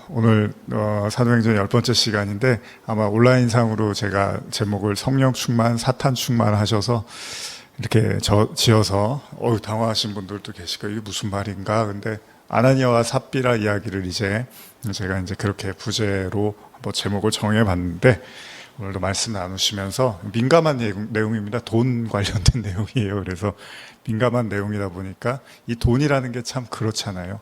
오늘 사도행전 10번째 시간인데 아마 온라인상으로 제가 제목을 성령 충만, 사탄 충만 하셔서 이렇게 지어서 당황하신 분들도 계시고 이게 무슨 말인가. 근데 아나니아와 삽비라 이야기를 제가 그렇게 부제로 한번 제목을 정해봤는데 오늘도 말씀 나누시면서 민감한 내용입니다. 돈 관련된 내용이에요. 그래서 민감한 내용이다 보니까 이 돈이라는 게 참 그렇잖아요.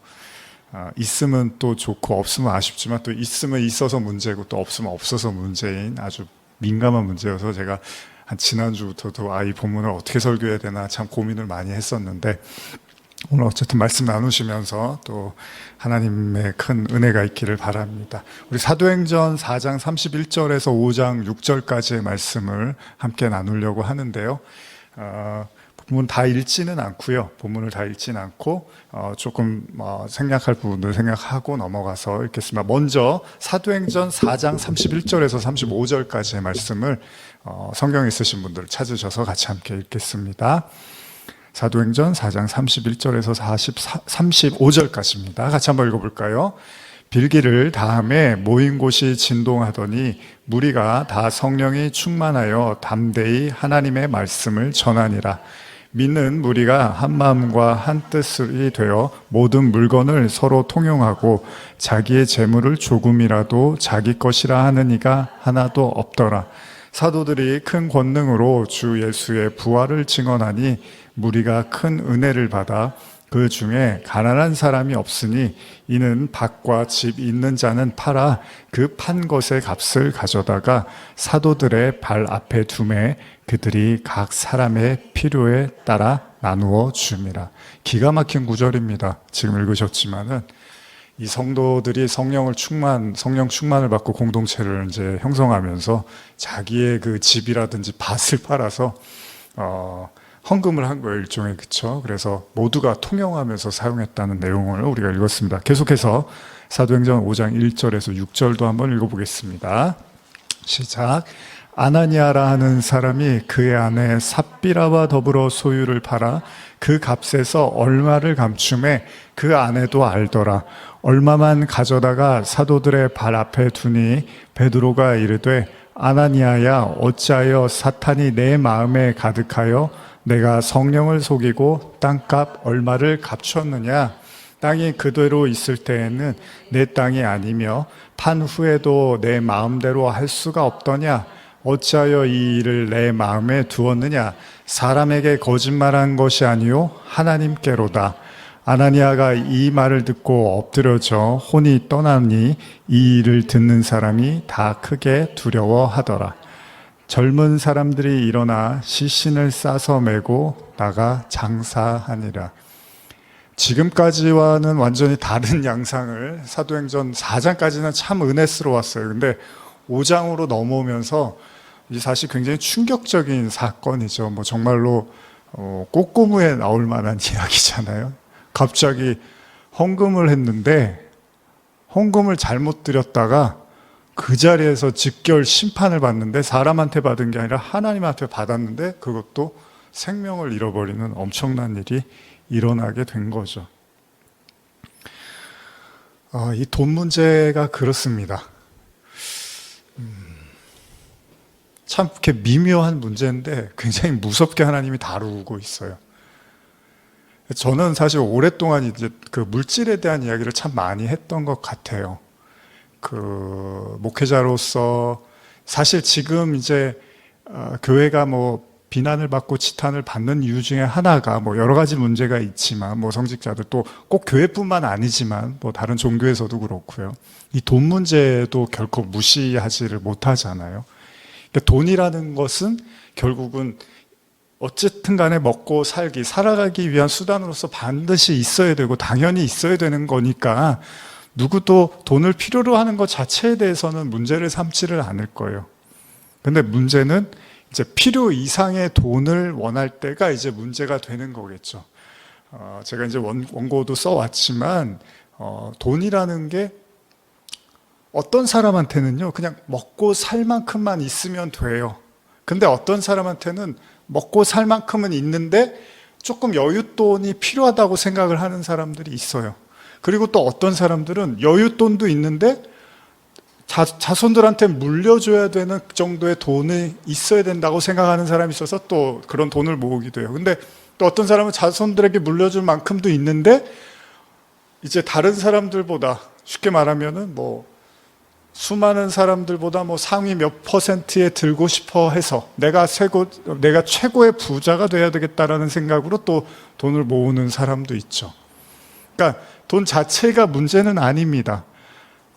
있으면 또 좋고 없으면 아쉽지만 또 있으면 있어서 문제고 또 없으면 없어서 문제인 아주 민감한 문제여서 제가 한 지난주부터도 이 본문을 어떻게 설교해야 되나 참 고민을 많이 했었는데 오늘 어쨌든 말씀 나누시면서 또 하나님의 큰 은혜가 있기를 바랍니다. 우리 사도행전 4장 31절에서 5장 6절까지의 말씀을 함께 나누려고 하는데요. 본문 다 읽지는 않고요. 본문을 다 읽지는 않고 조금 생략할 부분을 생략하고 넘어가서 읽겠습니다. 먼저 사도행전 4장 31절에서 35절까지의 말씀을 성경에 있으신 분들 찾으셔서 같이 함께 읽겠습니다. 사도행전 4장 31절에서 35절까지입니다. 같이 한번 읽어볼까요? 빌기를 다음에 모인 곳이 진동하더니 무리가 다 성령이 충만하여 담대히 하나님의 말씀을 전하니라. 믿는 무리가 한 마음과 한 뜻이 되어 모든 물건을 서로 통용하고 자기의 재물을 조금이라도 자기 것이라 하는 이가 하나도 없더라. 사도들이 큰 권능으로 주 예수의 부활을 증언하니 무리가 큰 은혜를 받아 그 중에 가난한 사람이 없으니 이는 밭과 집 있는 자는 팔아 그 판 것의 값을 가져다가 사도들의 발 앞에 두매 그들이 각 사람의 필요에 따라 나누어 줌이라. 기가 막힌 구절입니다. 지금 읽으셨지만은 이 성도들이 성령 충만을 받고 공동체를 형성하면서 자기의 그 집이라든지 밭을 팔아서 헌금을 한 거예요, 일종의. 그쵸? 그래서 모두가 통용하면서 사용했다는 내용을 우리가 읽었습니다. 계속해서 사도행전 5장 1절에서 6절도 한번 읽어보겠습니다. 시작. 아나니아라 하는 사람이 그의 아내 삽비라와 더불어 소유를 팔아 그 값에서 얼마를 감춤해 그 아내도 알더라. 얼마만 가져다가 사도들의 발 앞에 두니 베드로가 이르되 아나니아야, 어찌하여 사탄이 내 마음에 가득하여 내가 성령을 속이고 땅값 얼마를 감추었느냐? 땅이 그대로 있을 때에는 내 땅이 아니며 판 후에도 내 마음대로 할 수가 없더냐? 어찌하여 이 일을 내 마음에 두었느냐? 사람에게 거짓말한 것이 아니요 하나님께로다. 아나니아가 이 말을 듣고 엎드려져 혼이 떠나니 이 일을 듣는 사람이 다 크게 두려워하더라. 젊은 사람들이 일어나 시신을 싸서 메고 나가 장사하니라. 지금까지와는 완전히 다른 양상을 사도행전 4장까지는 참 은혜스러웠어요. 근데 5장으로 넘어오면서 사실 굉장히 충격적인 사건이죠. 정말로 꼬꼬무에 나올 만한 이야기잖아요. 갑자기 헌금을 했는데 헌금을 잘못 드렸다가 그 자리에서 즉결 심판을 받는데 사람한테 받은 게 아니라 하나님한테 받았는데 그것도 생명을 잃어버리는 엄청난 일이 일어나게 된 거죠. 이 돈 문제가 그렇습니다. 참 이렇게 미묘한 문제인데 굉장히 무섭게 하나님이 다루고 있어요. 저는 사실 오랫동안 그 물질에 대한 이야기를 참 많이 했던 것 같아요. 그 목회자로서 사실 지금 교회가 비난을 받고 지탄을 받는 이유 중에 하나가 여러 가지 문제가 있지만 성직자들 또 꼭 교회뿐만 아니지만 다른 종교에서도 그렇고요. 이 돈 문제도 결코 무시하지를 못하잖아요. 그러니까 돈이라는 것은 결국은 어쨌든 간에 먹고 살아가기 위한 수단으로서 반드시 있어야 되고 당연히 있어야 되는 거니까 누구도 돈을 필요로 하는 것 자체에 대해서는 문제를 삼지를 않을 거예요. 근데 문제는 필요 이상의 돈을 원할 때가 문제가 되는 거겠죠. 제가 원고도 써왔지만, 돈이라는 게 어떤 사람한테는요, 그냥 먹고 살 만큼만 있으면 돼요. 근데 어떤 사람한테는 먹고 살 만큼은 있는데 조금 여윳돈이 필요하다고 생각을 하는 사람들이 있어요. 그리고 또 어떤 사람들은 여윳돈도 있는데 자손들한테 물려줘야 되는 정도의 돈이 있어야 된다고 생각하는 사람이 있어서 또 그런 돈을 모으기도 해요. 근데 또 어떤 사람은 자손들에게 물려줄 만큼도 있는데 이제 다른 사람들보다 쉽게 말하면은 뭐 수많은 사람들보다 뭐 상위 몇 퍼센트에 들고 싶어 해서 내가 최고의 부자가 돼야 되겠다라는 생각으로 또 돈을 모으는 사람도 있죠. 그러니까 돈 자체가 문제는 아닙니다.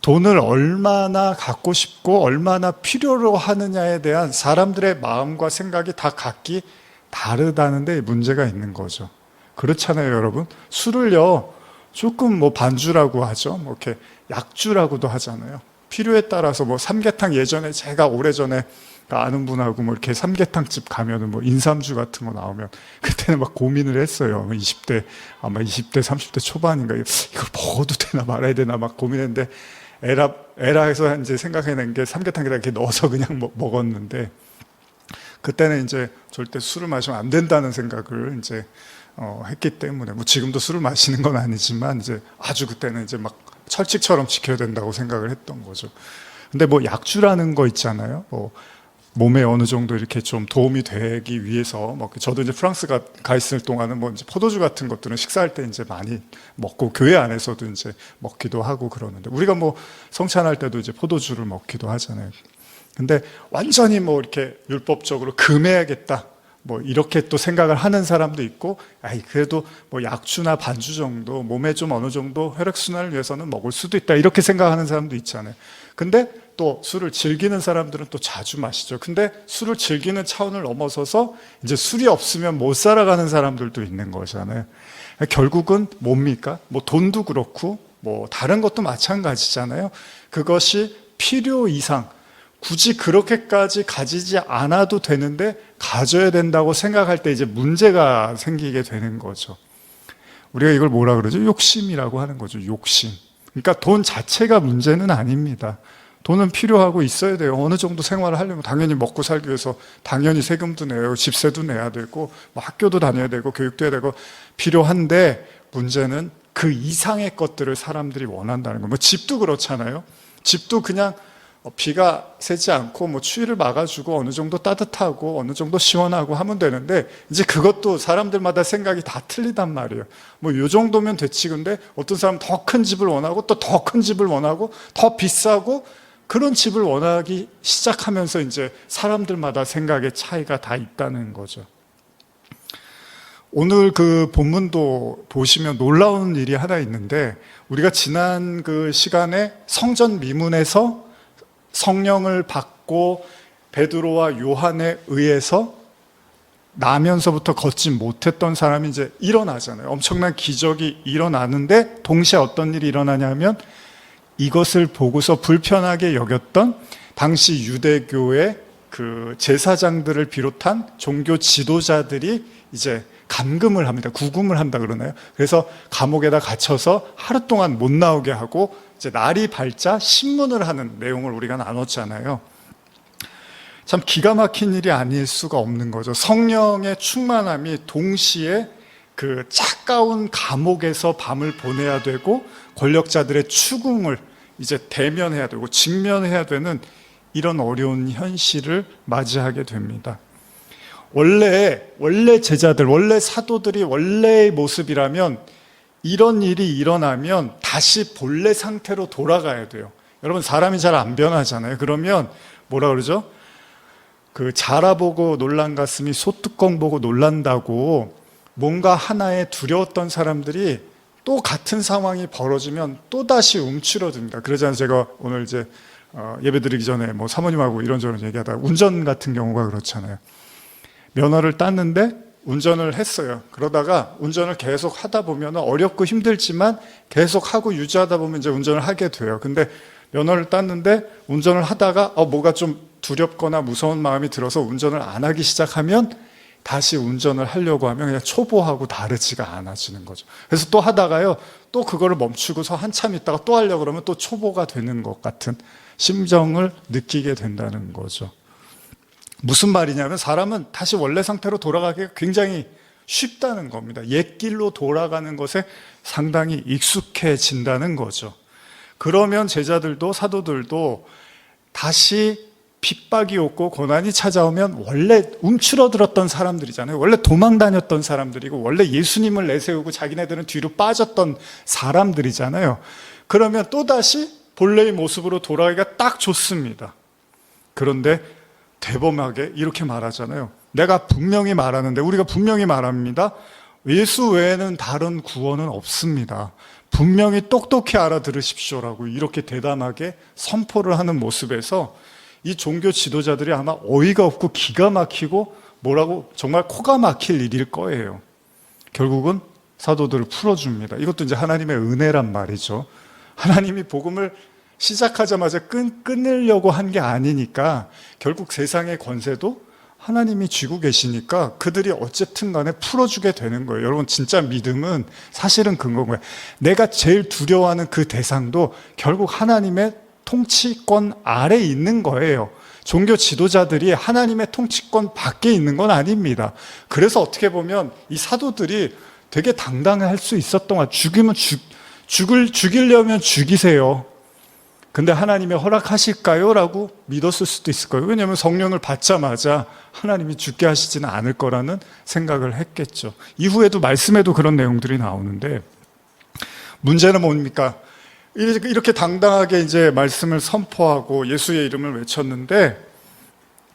돈을 얼마나 갖고 싶고 얼마나 필요로 하느냐에 대한 사람들의 마음과 생각이 다 각기 다르다는 데 문제가 있는 거죠. 그렇잖아요, 여러분. 술을요, 조금 뭐 반주라고 하죠. 뭐 이렇게 약주라고도 하잖아요. 필요에 따라서 뭐 삼계탕 예전에 제가 오래전에 아는 분하고 뭐 이렇게 삼계탕집 가면은 뭐 인삼주 같은 거 나오면 그때는 막 고민을 했어요. 20대, 아마 20대, 30대 초반인가. 이걸 먹어도 되나 말아야 되나 막 고민했는데 에라에서 이제 생각해낸 게 삼계탕에다 이렇게 넣어서 그냥 먹었는데 그때는 이제 절대 술을 마시면 안 된다는 생각을 이제 했기 때문에 뭐 지금도 술을 마시는 건 아니지만 이제 아주 그때는 이제 막 철칙처럼 지켜야 된다고 생각을 했던 거죠. 근데 뭐 약주라는 거 있잖아요. 뭐 몸에 어느 정도 이렇게 좀 도움이 되기 위해서 뭐 저도 이제 프랑스 가 있을 동안은 뭐 이제 포도주 같은 것들은 식사할 때 이제 많이 먹고 교회 안에서도 이제 먹기도 하고 그러는데 우리가 뭐 성찬할 때도 이제 포도주를 먹기도 하잖아요. 근데 완전히 뭐 이렇게 율법적으로 금해야겠다. 뭐 이렇게 또 생각을 하는 사람도 있고, 그래도 뭐 약주나 반주 정도 몸에 좀 어느 정도 혈액순환을 위해서는 먹을 수도 있다 이렇게 생각하는 사람도 있잖아요. 근데 또 술을 즐기는 사람들은 또 자주 마시죠. 근데 술을 즐기는 차원을 넘어서서 이제 술이 없으면 못 살아가는 사람들도 있는 거잖아요. 결국은 뭡니까? 뭐 돈도 그렇고 뭐 다른 것도 마찬가지잖아요. 그것이 필요 이상 굳이 그렇게까지 가지지 않아도 되는데 가져야 된다고 생각할 때 이제 문제가 생기게 되는 거죠. 우리가 이걸 뭐라 그러죠? 욕심이라고 하는 거죠. 욕심. 그러니까 돈 자체가 문제는 아닙니다. 돈은 필요하고 있어야 돼요. 어느 정도 생활을 하려면 당연히 먹고 살기 위해서 당연히 세금도 내야 되고 집세도 내야 되고 뭐 학교도 다녀야 되고 교육도 해야 되고 필요한데 문제는 그 이상의 것들을 사람들이 원한다는 거예요. 뭐 집도 그렇잖아요. 집도 그냥 비가 새지 않고 뭐 추위를 막아주고 어느 정도 따뜻하고 어느 정도 시원하고 하면 되는데 이제 그것도 사람들마다 생각이 다 틀리단 말이에요. 뭐 요 정도면 됐지. 근데 어떤 사람은 더 큰 집을 원하고 또 더 큰 집을 원하고 더 비싸고 그런 집을 원하기 시작하면서 이제 사람들마다 생각의 차이가 다 있다는 거죠. 오늘 그 본문도 보시면 놀라운 일이 하나 있는데 우리가 지난 그 시간에 성전 미문에서 성령을 받고 베드로와 요한에 의해서 나면서부터 걷지 못했던 사람이 이제 일어나잖아요. 엄청난 기적이 일어나는데 동시에 어떤 일이 일어나냐면 이것을 보고서 불편하게 여겼던 당시 유대교의 그 제사장들을 비롯한 종교 지도자들이 이제 감금을 합니다. 구금을 한다 그러나요? 그래서 감옥에다 갇혀서 하루 동안 못 나오게 하고 이제 날이 밝자 신문을 하는 내용을 우리가 나눴잖아요. 참 기가 막힌 일이 아닐 수가 없는 거죠. 성령의 충만함이 동시에 그 차가운 감옥에서 밤을 보내야 되고 권력자들의 추궁을 이제 대면해야 되고 직면해야 되는 이런 어려운 현실을 맞이하게 됩니다. 원래 제자들, 원래 사도들이 원래의 모습이라면 이런 일이 일어나면 다시 본래 상태로 돌아가야 돼요. 여러분 사람이 잘 안 변하잖아요. 그러면 뭐라 그러죠? 그 자라보고 놀란 가슴이 소뚜껑 보고 놀란다고 뭔가 하나에 두려웠던 사람들이 또 같은 상황이 벌어지면 또 다시 움츠러듭니다. 그러잖아요. 제가 오늘 이제 예배 드리기 전에 뭐 사모님하고 이런저런 얘기하다가 운전 같은 경우가 그렇잖아요. 면허를 땄는데 운전을 했어요. 그러다가 운전을 계속 하다 보면 어렵고 힘들지만 계속 하고 유지하다 보면 이제 운전을 하게 돼요. 근데 면허를 땄는데 운전을 하다가 뭐가 좀 두렵거나 무서운 마음이 들어서 운전을 안 하기 시작하면 다시 운전을 하려고 하면 그냥 초보하고 다르지가 않아지는 거죠. 그래서 또 하다가요, 또 그거를 멈추고서 한참 있다가 또 하려고 그러면 또 초보가 되는 것 같은 심정을 느끼게 된다는 거죠. 무슨 말이냐면 사람은 다시 원래 상태로 돌아가기가 굉장히 쉽다는 겁니다. 옛 길로 돌아가는 것에 상당히 익숙해진다는 거죠. 그러면 제자들도 사도들도 다시 핍박이 오고 고난이 찾아오면 원래 움츠러들었던 사람들이잖아요. 원래 도망 다녔던 사람들이고 원래 예수님을 내세우고 자기네들은 뒤로 빠졌던 사람들이잖아요. 그러면 또다시 본래의 모습으로 돌아가기가 딱 좋습니다. 그런데 대범하게 이렇게 말하잖아요. 내가 분명히 말하는데, 우리가 분명히 말합니다. 예수 외에는 다른 구원은 없습니다. 분명히 똑똑히 알아들으십시오라고 이렇게 대담하게 선포를 하는 모습에서 이 종교 지도자들이 아마 어이가 없고 기가 막히고 뭐라고 정말 코가 막힐 일일 거예요. 결국은 사도들을 풀어줍니다. 이것도 이제 하나님의 은혜란 말이죠. 하나님이 복음을 시작하자마자 끊으려고 한 게 아니니까 결국 세상의 권세도 하나님이 쥐고 계시니까 그들이 어쨌든 간에 풀어주게 되는 거예요. 여러분, 진짜 믿음은 사실은 그건 거예요. 내가 제일 두려워하는 그 대상도 결국 하나님의 통치권 아래에 있는 거예요. 종교 지도자들이 하나님의 통치권 밖에 있는 건 아닙니다. 그래서 어떻게 보면 이 사도들이 되게 당당할 수 있었던 거야. 죽이려면 죽이세요. 근데 하나님이 허락하실까요? 라고 믿었을 수도 있을 거예요. 왜냐하면 성령을 받자마자 하나님이 죽게 하시지는 않을 거라는 생각을 했겠죠. 이후에도 말씀에도 그런 내용들이 나오는데, 문제는 뭡니까? 이렇게 당당하게 이제 말씀을 선포하고 예수의 이름을 외쳤는데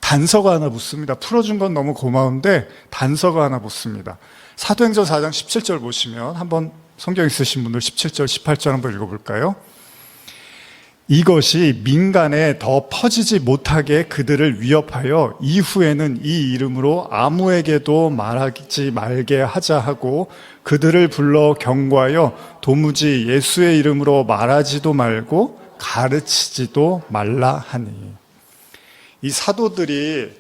단서가 하나 붙습니다. 풀어준 건 너무 고마운데 단서가 하나 붙습니다. 사도행전 4장 17절 보시면, 한번 성경 있으신 분들 17절, 18절 한번 읽어볼까요? 이것이 민간에 더 퍼지지 못하게 그들을 위협하여 이후에는 이 이름으로 아무에게도 말하지 말게 하자 하고 그들을 불러 경고하여 도무지 예수의 이름으로 말하지도 말고 가르치지도 말라 하니. 이 사도들이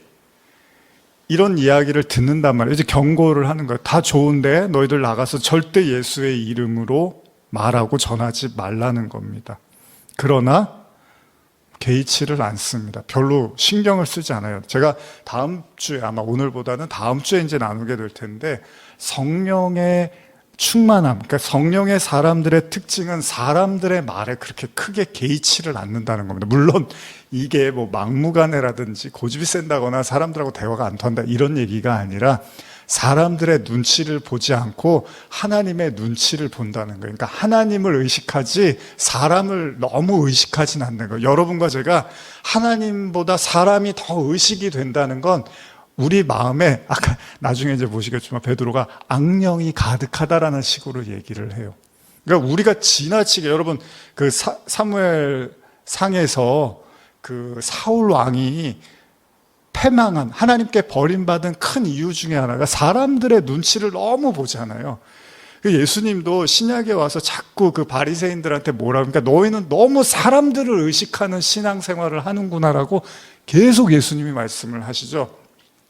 이런 이야기를 듣는단 말이에요. 이제 경고를 하는 거예요. 다 좋은데 너희들 나가서 절대 예수의 이름으로 말하고 전하지 말라는 겁니다. 그러나 개의치를 않습니다. 별로 신경을 쓰지 않아요. 제가 다음 주에, 아마 오늘보다는 다음 주에 이제 나누게 될 텐데, 성령의 충만함, 그러니까 성령의 사람들의 특징은 사람들의 말에 그렇게 크게 개의치를 않는다는 겁니다. 물론 이게 뭐 막무가내라든지 고집이 센다거나 사람들하고 대화가 안 통한다 이런 얘기가 아니라 사람들의 눈치를 보지 않고 하나님의 눈치를 본다는 거예요. 그러니까 하나님을 의식하지 사람을 너무 의식하진 않는 거예요. 여러분과 제가 하나님보다 사람이 더 의식이 된다는 건 우리 마음에, 아까 나중에 이제 보시겠지만 베드로가 악령이 가득하다라는 식으로 얘기를 해요. 그러니까 우리가 지나치게, 여러분 그 사무엘 상에서 그 사울 왕이 패망한, 하나님께 버림받은 큰 이유 중에 하나가 사람들의 눈치를 너무 보잖아요. 예수님도 신약에 와서 자꾸 그 바리새인들한테 뭐라 그러니까 너희는 너무 사람들을 의식하는 신앙생활을 하는구나라고 계속 예수님이 말씀을 하시죠.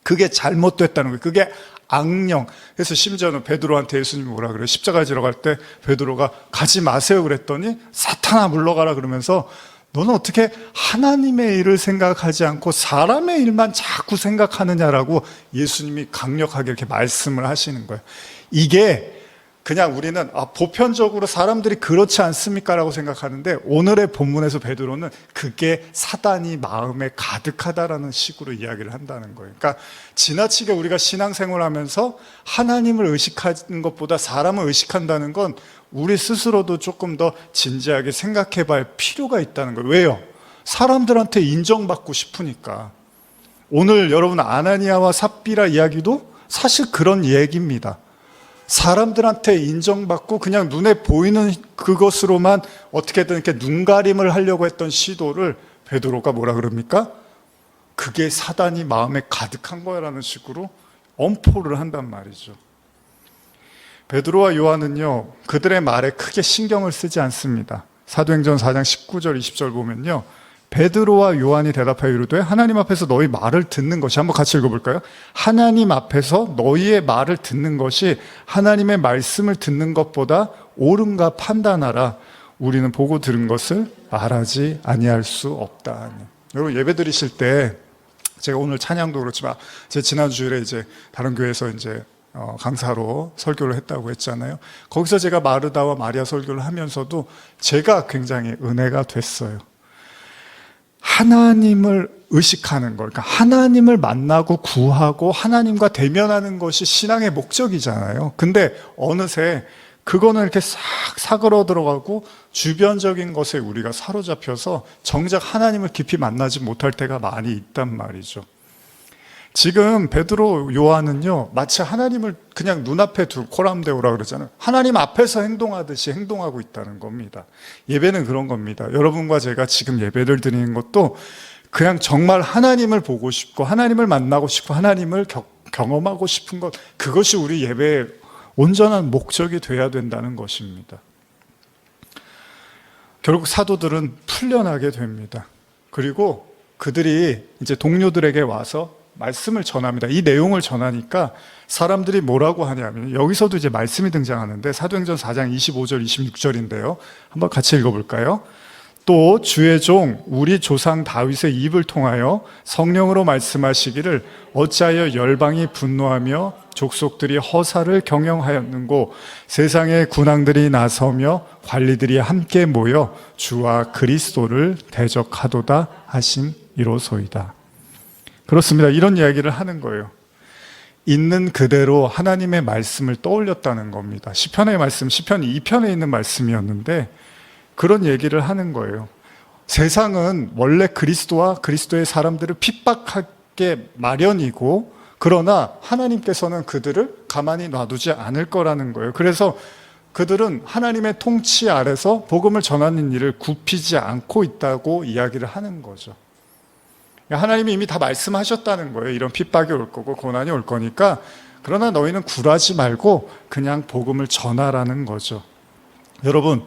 그게 잘못됐다는 거예요. 그게 악령. 그래서 심지어는 베드로한테 예수님이 뭐라 그래요? 십자가에 지러 갈 때 베드로가 가지 마세요 그랬더니 사탄아 물러가라 그러면서 너는 어떻게 하나님의 일을 생각하지 않고 사람의 일만 자꾸 생각하느냐라고 예수님이 강력하게 이렇게 말씀을 하시는 거예요. 이게 그냥 우리는 보편적으로 사람들이 그렇지 않습니까? 라고 생각하는데 오늘의 본문에서 베드로는 그게 사단이 마음에 가득하다라는 식으로 이야기를 한다는 거예요. 그러니까 지나치게 우리가 신앙생활을 하면서 하나님을 의식하는 것보다 사람을 의식한다는 건 우리 스스로도 조금 더 진지하게 생각해 봐야 필요가 있다는 거예요. 왜요? 사람들한테 인정받고 싶으니까. 오늘 여러분 아나니아와 삽비라 이야기도 사실 그런 얘기입니다. 사람들한테 인정받고 그냥 눈에 보이는 그것으로만 어떻게든 이렇게 눈가림을 하려고 했던 시도를 베드로가 뭐라 그럽니까? 그게 사단이 마음에 가득한 거라는 식으로 엄포를 한단 말이죠. 베드로와 요한은요, 그들의 말에 크게 신경을 쓰지 않습니다. 사도행전 4장 19절 20절 보면요, 베드로와 요한이 대답하여 이르되 하나님 앞에서 너희 말을 듣는 것이, 한번 같이 읽어볼까요? 하나님 앞에서 너희의 말을 듣는 것이 하나님의 말씀을 듣는 것보다 옳은가 판단하라. 우리는 보고 들은 것을 말하지 아니할 수 없다. 여러분 예배 드리실 때, 제가 오늘 찬양도 그렇지만 제 지난 주일에 이제 다른 교회에서 이제 강사로 설교를 했다고 했잖아요. 거기서 제가 마르다와 마리아 설교를 하면서도 제가 굉장히 은혜가 됐어요. 하나님을 의식하는 걸, 그러니까 하나님을 만나고 구하고 하나님과 대면하는 것이 신앙의 목적이잖아요. 근데 어느새 그거는 이렇게 싹 사그러 들어가고 주변적인 것에 우리가 사로잡혀서 정작 하나님을 깊이 만나지 못할 때가 많이 있단 말이죠. 지금 베드로 요한은요, 마치 하나님을 그냥 눈앞에 두고 코람데오라 그러잖아요. 하나님 앞에서 행동하듯이 행동하고 있다는 겁니다. 예배는 그런 겁니다. 여러분과 제가 지금 예배를 드리는 것도 그냥 정말 하나님을 보고 싶고 하나님을 만나고 싶고 하나님을 경험하고 싶은 것, 그것이 우리 예배의 온전한 목적이 돼야 된다는 것입니다. 결국 사도들은 풀려나게 됩니다. 그리고 그들이 이제 동료들에게 와서 말씀을 전합니다. 이 내용을 전하니까 사람들이 뭐라고 하냐면, 여기서도 이제 말씀이 등장하는데 사도행전 4장 25절 26절인데요. 한번 같이 읽어볼까요? 또 주의 종 우리 조상 다윗의 입을 통하여 성령으로 말씀하시기를 어찌하여 열방이 분노하며 족속들이 허사를 경영하였는고 세상의 군왕들이 나서며 관리들이 함께 모여 주와 그리스도를 대적하도다 하심이로소이다. 그렇습니다. 이런 이야기를 하는 거예요. 있는 그대로 하나님의 말씀을 떠올렸다는 겁니다. 시편의 말씀, 시편 2편에 있는 말씀이었는데 그런 얘기를 하는 거예요. 세상은 원래 그리스도와 그리스도의 사람들을 핍박하게 마련이고, 그러나 하나님께서는 그들을 가만히 놔두지 않을 거라는 거예요. 그래서 그들은 하나님의 통치 아래서 복음을 전하는 일을 굽히지 않고 있다고 이야기를 하는 거죠. 하나님이 이미 다 말씀하셨다는 거예요. 이런 핍박이 올 거고 고난이 올 거니까, 그러나 너희는 굴하지 말고 그냥 복음을 전하라는 거죠. 여러분,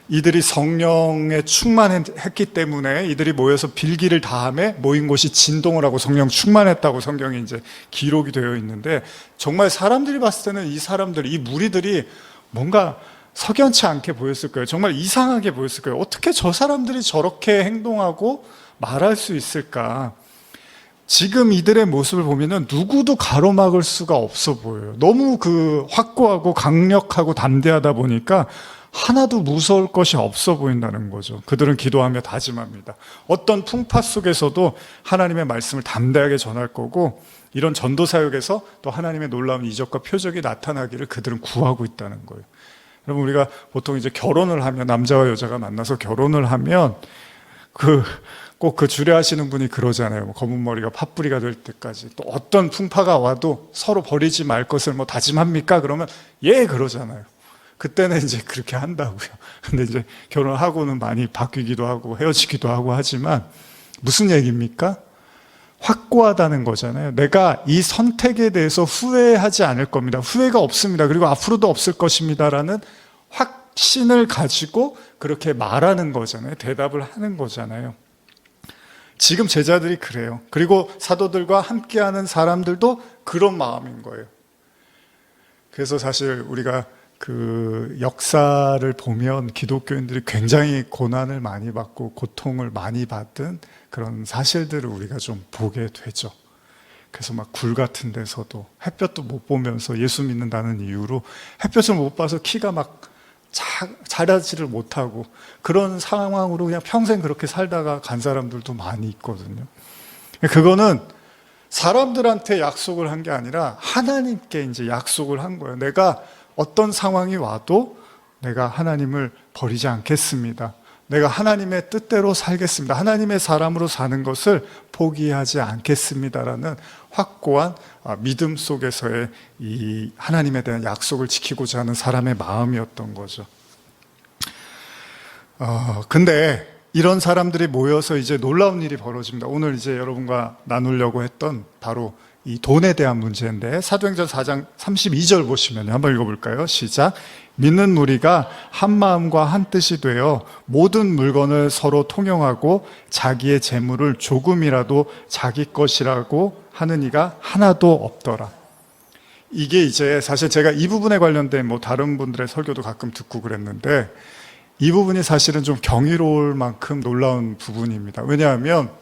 이들이 성령에 충만했기 때문에 이들이 모여서 빌기를 다함에 모인 곳이 진동을 하고 성령 충만했다고 성경에 이제 기록이 되어 있는데, 정말 사람들이 봤을 때는 이 사람들, 이 무리들이 뭔가 석연치 않게 보였을 거예요. 정말 이상하게 보였을 거예요. 어떻게 저 사람들이 저렇게 행동하고 말할 수 있을까? 지금 이들의 모습을 보면은 누구도 가로막을 수가 없어 보여요. 너무 확고하고 강력하고 담대하다 보니까 하나도 무서울 것이 없어 보인다는 거죠. 그들은 기도하며 다짐합니다. 어떤 풍파 속에서도 하나님의 말씀을 담대하게 전할 거고, 이런 전도 사역에서 또 하나님의 놀라운 이적과 표적이 나타나기를 그들은 구하고 있다는 거예요. 여러분, 우리가 보통 이제 결혼을 하면, 남자와 여자가 만나서 결혼을 하면 꼭 그 주례하시는 분이 그러잖아요. 검은 머리가 팥뿌리가 될 때까지 또 어떤 풍파가 와도 서로 버리지 말 것을 다짐합니까? 그러면 예, 그러잖아요. 그때는 이제 그렇게 한다고요. 근데 이제 결혼하고는 많이 바뀌기도 하고 헤어지기도 하고 하지만 무슨 얘기입니까? 확고하다는 거잖아요. 내가 이 선택에 대해서 후회하지 않을 겁니다. 후회가 없습니다. 그리고 앞으로도 없을 것입니다라는 확신을 가지고 그렇게 말하는 거잖아요. 대답을 하는 거잖아요. 지금 제자들이 그래요. 그리고 사도들과 함께하는 사람들도 그런 마음인 거예요. 그래서 사실 우리가 그 역사를 보면 기독교인들이 굉장히 고난을 많이 받고 고통을 많이 받은 그런 사실들을 우리가 좀 보게 되죠. 그래서 막 굴 같은 데서도 햇볕도 못 보면서 예수 믿는다는 이유로 햇볕을 못 봐서 키가 막 자라지를 못하고 그런 상황으로 그냥 평생 그렇게 살다가 간 사람들도 많이 있거든요. 그거는 사람들한테 약속을 한 게 아니라 하나님께 이제 약속을 한 거예요. 내가 어떤 상황이 와도 내가 하나님을 버리지 않겠습니다. 내가 하나님의 뜻대로 살겠습니다. 하나님의 사람으로 사는 것을 포기하지 않겠습니다라는 확고한 믿음 속에서의 이 하나님에 대한 약속을 지키고자 하는 사람의 마음이었던 거죠. 근데 이런 사람들이 모여서 이제 놀라운 일이 벌어집니다. 오늘 이제 여러분과 나누려고 했던 바로 이 돈에 대한 문제인데, 사도행전 4장 32절 보시면 한번 읽어볼까요? 시작. 믿는 무리가 한 마음과 한 뜻이 되어 모든 물건을 서로 통용하고 자기의 재물을 조금이라도 자기 것이라고 하는 이가 하나도 없더라. 이게 이제 사실 제가 이 부분에 관련된 다른 분들의 설교도 가끔 듣고 그랬는데, 이 부분이 사실은 좀 경이로울 만큼 놀라운 부분입니다. 왜냐하면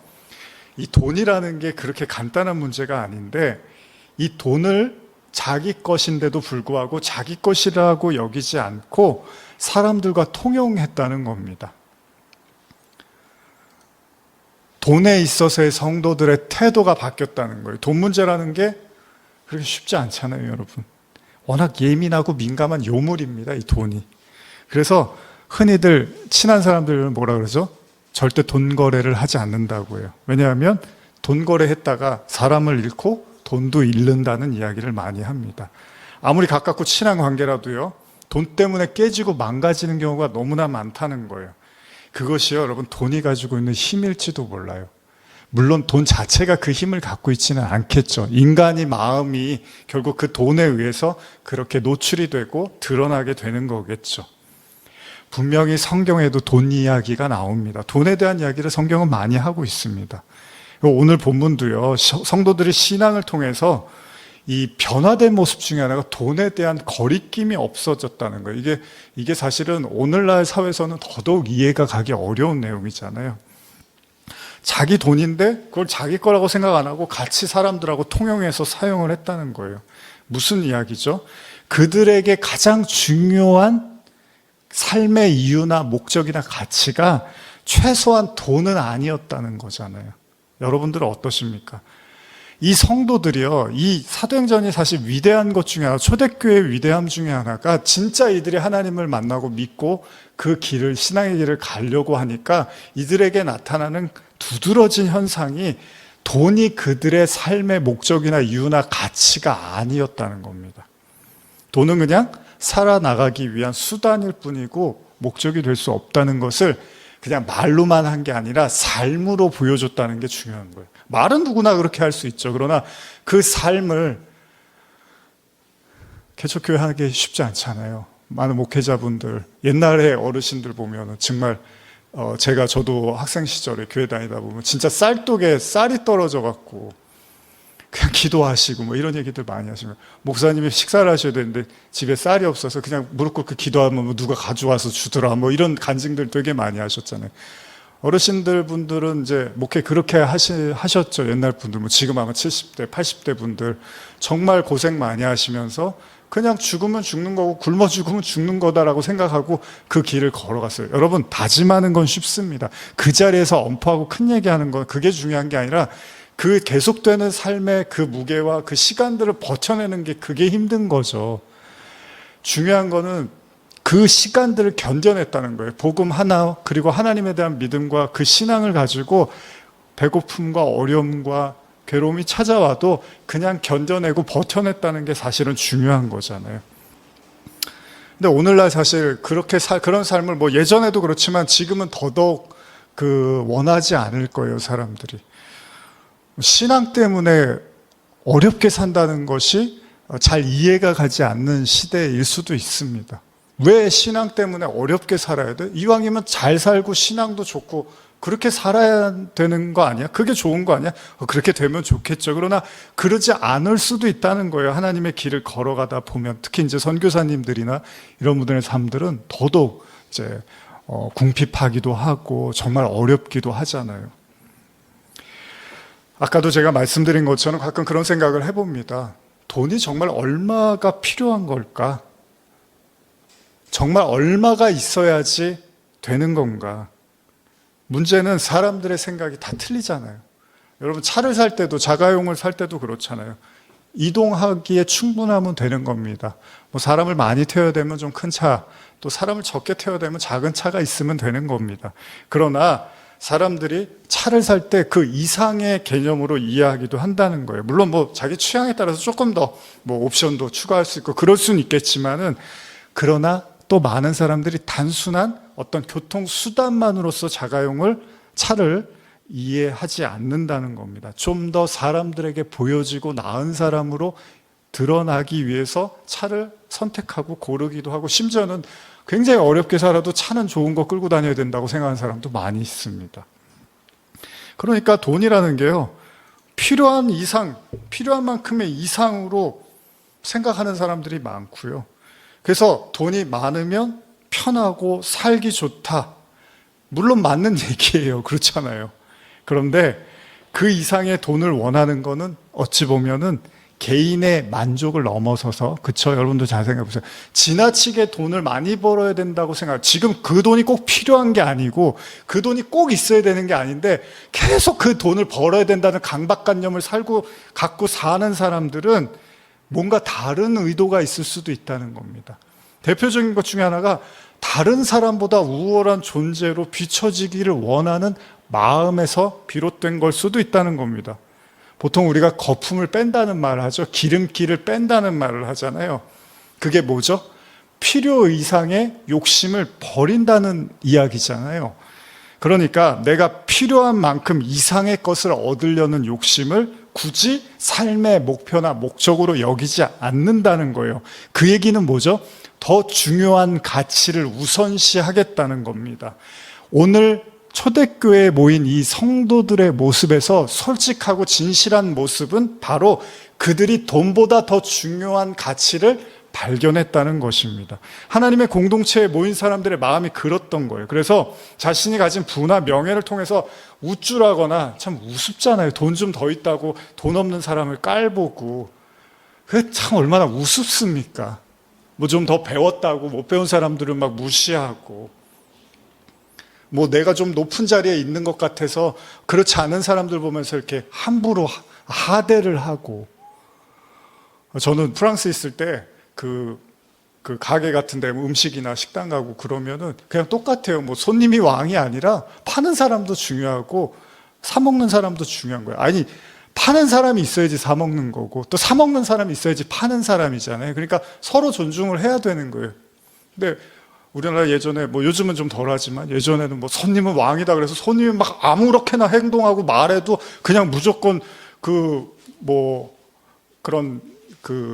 이 돈이라는 게 그렇게 간단한 문제가 아닌데, 이 돈을 자기 것인데도 불구하고 자기 것이라고 여기지 않고 사람들과 통용했다는 겁니다. 돈에 있어서의 성도들의 태도가 바뀌었다는 거예요. 돈 문제라는 게 그렇게 쉽지 않잖아요, 여러분. 워낙 예민하고 민감한 요물입니다, 이 돈이. 그래서 흔히들 친한 사람들은 뭐라 그러죠? 절대 돈 거래를 하지 않는다고 해요. 왜냐하면 돈 거래했다가 사람을 잃고 돈도 잃는다는 이야기를 많이 합니다. 아무리 가깝고 친한 관계라도요, 돈 때문에 깨지고 망가지는 경우가 너무나 많다는 거예요. 그것이요, 여러분, 돈이 가지고 있는 힘일지도 몰라요. 물론 돈 자체가 그 힘을 갖고 있지는 않겠죠. 인간의 마음이 결국 그 돈에 의해서 그렇게 노출이 되고 드러나게 되는 거겠죠. 분명히 성경에도 돈 이야기가 나옵니다. 돈에 대한 이야기를 성경은 많이 하고 있습니다. 오늘 본문도요, 성도들의 신앙을 통해서 이 변화된 모습 중에 하나가 돈에 대한 거리낌이 없어졌다는 거예요. 이게 사실은 오늘날 사회에서는 더더욱 이해가 가기 어려운 내용이잖아요. 자기 돈인데 그걸 자기 거라고 생각 안 하고 같이 사람들하고 통용해서 사용을 했다는 거예요. 무슨 이야기죠? 그들에게 가장 중요한 삶의 이유나 목적이나 가치가 최소한 돈은 아니었다는 거잖아요. 여러분들은 어떠십니까? 이 성도들이요, 이 사도행전이 사실 위대한 것 중에 하나, 초대교회의 위대함 중에 하나가 진짜 이들이 하나님을 만나고 믿고 그 길을, 신앙의 길을 가려고 하니까 이들에게 나타나는 두드러진 현상이 돈이 그들의 삶의 목적이나 이유나 가치가 아니었다는 겁니다. 돈은 그냥 살아나가기 위한 수단일 뿐이고 목적이 될 수 없다는 것을 그냥 말로만 한 게 아니라 삶으로 보여줬다는 게 중요한 거예요. 말은 누구나 그렇게 할 수 있죠. 그러나 그 삶을 개척교회 하기 쉽지 않잖아요. 많은 목회자분들, 옛날에 어르신들 보면 정말 저도 학생 시절에 교회 다니다 보면 진짜 쌀독에 쌀이 떨어져 갖고 그냥 기도하시고 뭐 이런 얘기들 많이 하시면, 목사님이 식사를 하셔야 되는데 집에 쌀이 없어서 그냥 무릎 꿇고 기도하면 뭐 누가 가져와서 주더라 뭐 이런 간증들 되게 많이 하셨잖아요. 어르신들 분들은 이제 목회 그렇게 하셨죠. 옛날 분들, 뭐 지금 아마 70대, 80대 분들 정말 고생 많이 하시면서 그냥 죽으면 죽는 거고 굶어 죽으면 죽는 거다라고 생각하고 그 길을 걸어갔어요. 여러분, 다짐하는 건 쉽습니다. 그 자리에서 엄포하고 큰 얘기하는 건 그게 중요한 게 아니라 그 계속되는 삶의 그 무게와 그 시간들을 버텨내는 게 그게 힘든 거죠. 중요한 거는 그 시간들을 견뎌냈다는 거예요. 복음 하나, 그리고 하나님에 대한 믿음과 그 신앙을 가지고 배고픔과 어려움과 괴로움이 찾아와도 그냥 견뎌내고 버텨냈다는 게 사실은 중요한 거잖아요. 근데 오늘날 사실 그런 삶을 뭐 예전에도 그렇지만 지금은 더더욱 원하지 않을 거예요, 사람들이. 신앙 때문에 어렵게 산다는 것이 잘 이해가 가지 않는 시대일 수도 있습니다. 왜 신앙 때문에 어렵게 살아야 돼? 이왕이면 잘 살고 신앙도 좋고 그렇게 살아야 되는 거 아니야? 그게 좋은 거 아니야? 그렇게 되면 좋겠죠. 그러나 그러지 않을 수도 있다는 거예요. 하나님의 길을 걸어가다 보면, 특히 이제 선교사님들이나 이런 분들의 삶들은 더더욱 이제 궁핍하기도 하고 정말 어렵기도 하잖아요. 아까도 제가 말씀드린 것처럼 가끔 그런 생각을 해봅니다. 돈이 정말 얼마가 필요한 걸까? 정말 얼마가 있어야지 되는 건가? 문제는 사람들의 생각이 다 틀리잖아요. 여러분, 차를 살 때도, 자가용을 살 때도 그렇잖아요. 이동하기에 충분하면 되는 겁니다. 뭐 사람을 많이 태워야 되면 좀 큰 차, 또 사람을 적게 태워야 되면 작은 차가 있으면 되는 겁니다. 그러나 사람들이 차를 살 때 그 이상의 개념으로 이해하기도 한다는 거예요. 물론 뭐 자기 취향에 따라서 조금 더 뭐 옵션도 추가할 수 있고 그럴 수는 있겠지만은, 그러나 또 많은 사람들이 단순한 어떤 교통수단만으로서 차를 이해하지 않는다는 겁니다. 좀 더 사람들에게 보여지고 나은 사람으로 드러나기 위해서 차를 선택하고 고르기도 하고, 심지어는 굉장히 어렵게 살아도 차는 좋은 거 끌고 다녀야 된다고 생각하는 사람도 많이 있습니다. 그러니까 돈이라는 게요, 필요한 만큼의 이상으로 생각하는 사람들이 많고요. 그래서 돈이 많으면 편하고 살기 좋다. 물론 맞는 얘기예요. 그렇잖아요. 그런데 그 이상의 돈을 원하는 거는 어찌 보면은 개인의 만족을 넘어서서, 그쵸? 여러분도 잘 생각해 보세요. 지나치게 돈을 많이 벌어야 된다고 생각. 지금 그 돈이 꼭 필요한 게 아니고 그 돈이 꼭 있어야 되는 게 아닌데 계속 그 돈을 벌어야 된다는 강박관념을 갖고 사는 사람들은 뭔가 다른 의도가 있을 수도 있다는 겁니다. 대표적인 것 중에 하나가 다른 사람보다 우월한 존재로 비춰지기를 원하는 마음에서 비롯된 걸 수도 있다는 겁니다. 보통 우리가 거품을 뺀다는 말을 하죠. 기름기를 뺀다는 말을 하잖아요. 그게 뭐죠? 필요 이상의 욕심을 버린다는 이야기잖아요. 그러니까 내가 필요한 만큼 이상의 것을 얻으려는 욕심을 굳이 삶의 목표나 목적으로 여기지 않는다는 거예요. 그 얘기는 뭐죠? 더 중요한 가치를 우선시하겠다는 겁니다. 오늘 초대교회에 모인 이 성도들의 모습에서 솔직하고 진실한 모습은 바로 그들이 돈보다 더 중요한 가치를 발견했다는 것입니다. 하나님의 공동체에 모인 사람들의 마음이 그렇던 거예요. 그래서 자신이 가진 부나 명예를 통해서 우쭐하거나, 참 우습잖아요. 돈 좀 더 있다고 돈 없는 사람을 깔보고, 그게 참 얼마나 우습습니까? 뭐 좀 더 배웠다고 못 배운 사람들은 막 무시하고, 뭐 내가 좀 높은 자리에 있는 것 같아서 그렇지 않은 사람들 보면서 이렇게 함부로 하대를 하고. 저는 프랑스에 있을 때 그 가게 같은 데 음식이나 식당 가고 그러면은 그냥 똑같아요. 뭐 손님이 왕이 아니라 파는 사람도 중요하고 사 먹는 사람도 중요한 거예요. 아니, 파는 사람이 있어야지 사 먹는 거고, 또 사 먹는 사람이 있어야지 파는 사람이잖아요. 그러니까 서로 존중을 해야 되는 거예요. 근데 우리나라 예전에, 뭐 요즘은 좀 덜하지만 예전에는 뭐 손님은 왕이다 그래서 손님이 막 아무렇게나 행동하고 말해도 그냥 무조건 그런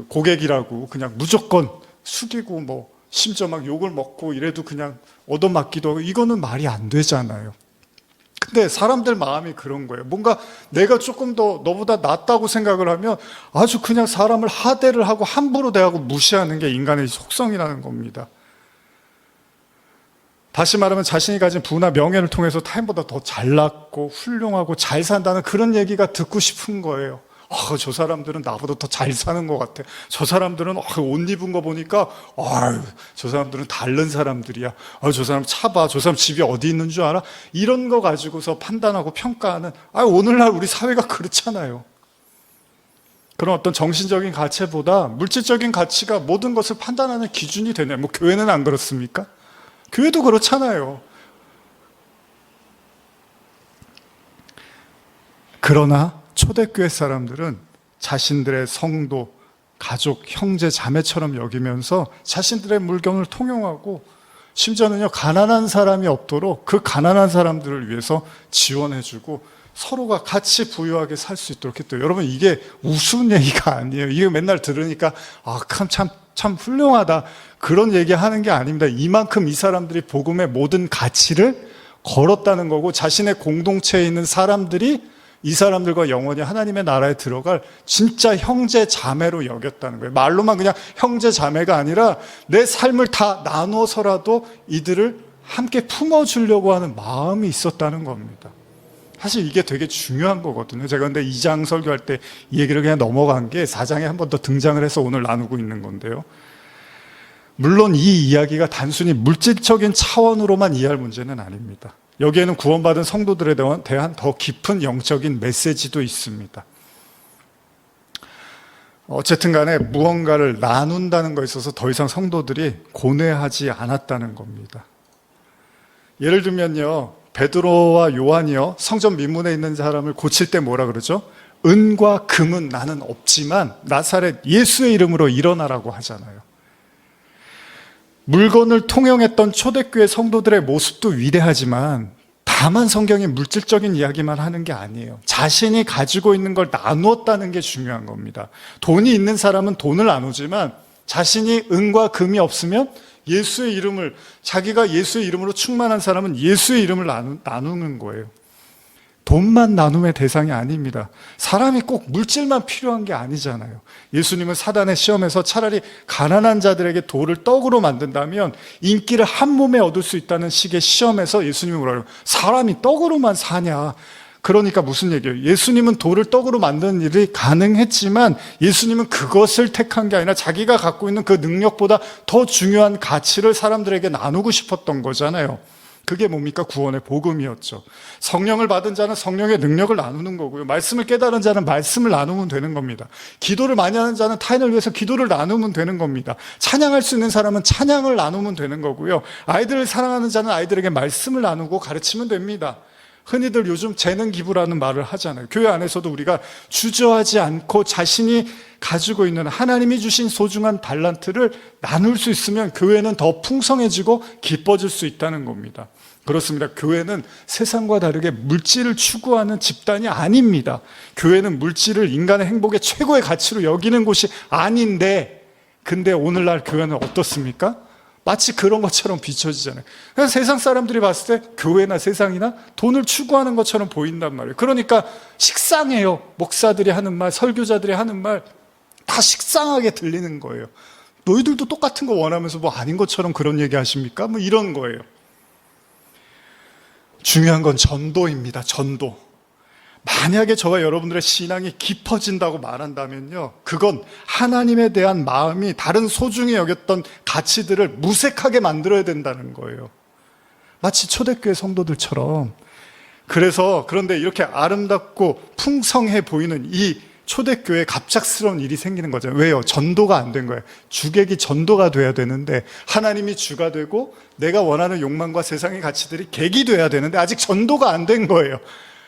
고객이라고 그냥 무조건 숙이고, 뭐 심지어 막 욕을 먹고 이래도 그냥 얻어맞기도 하고, 이거는 말이 안 되잖아요. 근데 사람들 마음이 그런 거예요. 뭔가 내가 조금 더 너보다 낫다고 생각을 하면 아주 그냥 사람을 하대를 하고 함부로 대하고 무시하는 게 인간의 속성이라는 겁니다. 다시 말하면 자신이 가진 부나 명예를 통해서 타인보다 더 잘났고 훌륭하고 잘 산다는 그런 얘기가 듣고 싶은 거예요. 저 사람들은 나보다 더 잘 사는 것 같아. 저 사람들은 옷 입은 거 보니까 저 사람들은 다른 사람들이야. 저 사람 차 봐. 저 사람 집이 어디 있는 줄 알아? 이런 거 가지고서 판단하고 평가하는, 오늘날 우리 사회가 그렇잖아요. 그런 어떤 정신적인 가치보다 물질적인 가치가 모든 것을 판단하는 기준이 되네. 뭐 교회는 안 그렇습니까? 교회도 그렇잖아요. 그러나 초대교회 사람들은 자신들의 성도, 가족, 형제, 자매처럼 여기면서 자신들의 물건을 통용하고, 심지어는요, 가난한 사람이 없도록 그 가난한 사람들을 위해서 지원해주고 서로가 같이 부유하게 살 수 있도록 했대요. 여러분, 이게 우스운 얘기가 아니에요. 이게 맨날 들으니까 참 훌륭하다, 그런 얘기하는 게 아닙니다. 이만큼 이 사람들이 복음의 모든 가치를 걸었다는 거고, 자신의 공동체에 있는 사람들이 이 사람들과 영원히 하나님의 나라에 들어갈 진짜 형제 자매로 여겼다는 거예요. 말로만 그냥 형제 자매가 아니라 내 삶을 다 나눠서라도 이들을 함께 품어주려고 하는 마음이 있었다는 겁니다. 사실 이게 되게 중요한 거거든요. 제가 근데 2장 설교할 때 이 얘기를 그냥 넘어간 게 4장에 한 번 더 등장을 해서 오늘 나누고 있는 건데요. 물론 이 이야기가 단순히 물질적인 차원으로만 이해할 문제는 아닙니다. 여기에는 구원받은 성도들에 대한 더 깊은 영적인 메시지도 있습니다. 어쨌든 간에 무언가를 나눈다는 것에 있어서 더 이상 성도들이 고뇌하지 않았다는 겁니다. 예를 들면요, 베드로와 요한이요, 성전 민문에 있는 사람을 고칠 때 뭐라 그러죠? 은과 금은 나는 없지만 나사렛 예수의 이름으로 일어나라고 하잖아요. 물건을 통용했던 초대교회 성도들의 모습도 위대하지만 다만 성경이 물질적인 이야기만 하는 게 아니에요. 자신이 가지고 있는 걸 나누었다는 게 중요한 겁니다. 돈이 있는 사람은 돈을 나누지만 자신이 은과 금이 없으면 예수의 이름을, 자기가 예수의 이름으로 충만한 사람은 예수의 이름을 나누는 거예요. 돈만 나눔의 대상이 아닙니다. 사람이 꼭 물질만 필요한 게 아니잖아요. 예수님은 사단의 시험에서 차라리 가난한 자들에게 돌을 떡으로 만든다면 인기를 한 몸에 얻을 수 있다는 식의 시험에서 예수님이 뭐라고 해요? 사람이 떡으로만 사냐? 그러니까 무슨 얘기예요? 예수님은 돌을 떡으로 만드는 일이 가능했지만 예수님은 그것을 택한 게 아니라 자기가 갖고 있는 그 능력보다 더 중요한 가치를 사람들에게 나누고 싶었던 거잖아요. 그게 뭡니까? 구원의 복음이었죠. 성령을 받은 자는 성령의 능력을 나누는 거고요. 말씀을 깨달은 자는 말씀을 나누면 되는 겁니다. 기도를 많이 하는 자는 타인을 위해서 기도를 나누면 되는 겁니다. 찬양할 수 있는 사람은 찬양을 나누면 되는 거고요. 아이들을 사랑하는 자는 아이들에게 말씀을 나누고 가르치면 됩니다. 흔히들 요즘 재능 기부라는 말을 하잖아요. 교회 안에서도 우리가 주저하지 않고 자신이 가지고 있는 하나님이 주신 소중한 달란트를 나눌 수 있으면 교회는 더 풍성해지고 기뻐질 수 있다는 겁니다. 그렇습니다. 교회는 세상과 다르게 물질을 추구하는 집단이 아닙니다. 교회는 물질을 인간의 행복의 최고의 가치로 여기는 곳이 아닌데, 근데 오늘날 교회는 어떻습니까? 마치 그런 것처럼 비춰지잖아요. 그래서 세상 사람들이 봤을 때 교회나 세상이나 돈을 추구하는 것처럼 보인단 말이에요. 그러니까 식상해요. 목사들이 하는 말, 설교자들이 하는 말 다 식상하게 들리는 거예요. 너희들도 똑같은 거 원하면서 뭐 아닌 것처럼 그런 얘기 하십니까? 뭐 이런 거예요. 중요한 건 전도입니다. 전도. 만약에 저와 여러분들의 신앙이 깊어진다고 말한다면요, 그건 하나님에 대한 마음이 다른 소중히 여겼던 가치들을 무색하게 만들어야 된다는 거예요. 마치 초대교회 성도들처럼. 그런데 이렇게 아름답고 풍성해 보이는 이 초대교회에 갑작스러운 일이 생기는 거죠. 왜요? 전도가 안 된 거예요. 주객이 전도가 돼야 되는데, 하나님이 주가 되고 내가 원하는 욕망과 세상의 가치들이 객이 돼야 되는데 아직 전도가 안 된 거예요.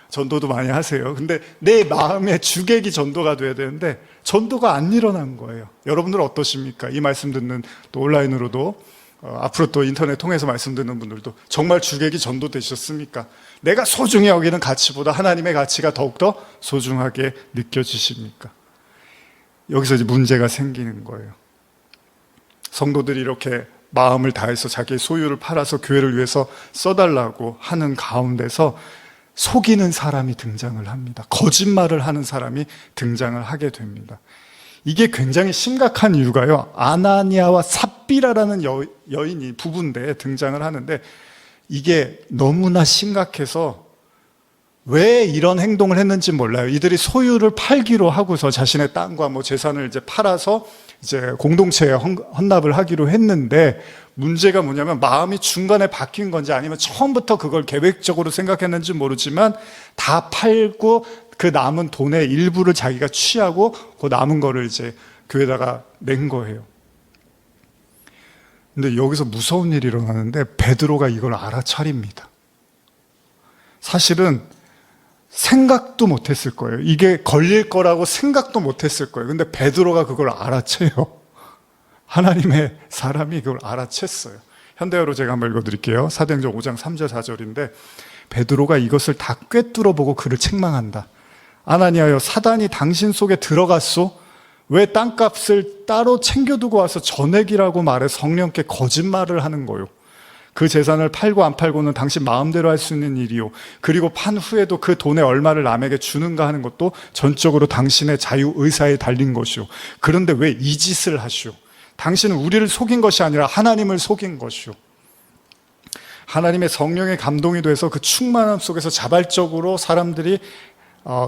전도도 많이 하세요. 근데 내 마음의 주객이 전도가 돼야 되는데 전도가 안 일어난 거예요. 여러분들 어떠십니까? 이 말씀 듣는 또 온라인으로도 앞으로 또 인터넷 통해서 말씀 듣는 분들도 정말 주객이 전도되셨습니까? 내가 소중히 여기는 가치보다 하나님의 가치가 더욱더 소중하게 느껴지십니까? 여기서 이제 문제가 생기는 거예요. 성도들이 이렇게 마음을 다해서 자기의 소유를 팔아서 교회를 위해서 써달라고 하는 가운데서 속이는 사람이 등장을 합니다. 거짓말을 하는 사람이 등장을 하게 됩니다. 이게 굉장히 심각한 이유가요, 아나니아와 삽비라라는 여인이 부부인데 등장을 하는데, 이게 너무나 심각해서 왜 이런 행동을 했는지 몰라요. 이들이 소유를 팔기로 하고서 자신의 땅과 뭐 재산을 이제 팔아서 이제 공동체에 헌납을 하기로 했는데, 문제가 뭐냐면 마음이 중간에 바뀐 건지 아니면 처음부터 그걸 계획적으로 생각했는지 모르지만 다 팔고 그 남은 돈의 일부를 자기가 취하고 그 남은 거를 이제 교회에다가 낸 거예요. 근데 여기서 무서운 일이 일어나는데 베드로가 이걸 알아차립니다. 사실은 생각도 못했을 거예요. 이게 걸릴 거라고 생각도 못했을 거예요. 근데 베드로가 그걸 알아채요. 하나님의 사람이 그걸 알아챘어요. 현대어로 제가 한번 읽어드릴게요. 사도행전 5장 3절 4절인데, 베드로가 이것을 다 꿰뚫어 보고 그를 책망한다. 아나니아여, 사단이 당신 속에 들어갔소? 왜 땅값을 따로 챙겨두고 와서 전액이라고 말해 성령께 거짓말을 하는 거요? 그 재산을 팔고 안 팔고는 당신 마음대로 할 수 있는 일이요, 그리고 판 후에도 그 돈의 얼마를 남에게 주는가 하는 것도 전적으로 당신의 자유의사에 달린 것이요. 그런데 왜 이 짓을 하시오? 당신은 우리를 속인 것이 아니라 하나님을 속인 것이오. 하나님의 성령의 감동이 돼서 그 충만함 속에서 자발적으로 사람들이